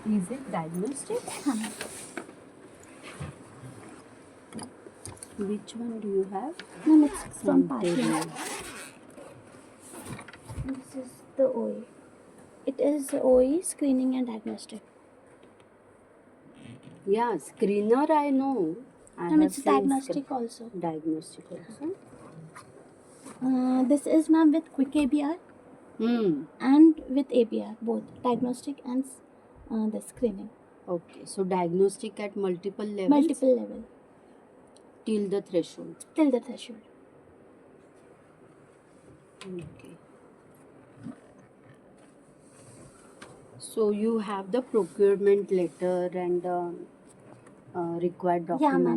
Is it diagnostic? Which one do you have? No, it's from Pagare. Pagare. This is the OE. It is OE screening and diagnostic. Yeah, screener I know. I And have it's seen diagnostic also. diagnostic also. This is, ma'am, with quick ABR and with ABR, both diagnostic and the screening. Okay, so diagnostic at multiple levels Multiple level till the threshold. till the threshold. Okay. So you have the procurement letter and required Yeah, ma'am.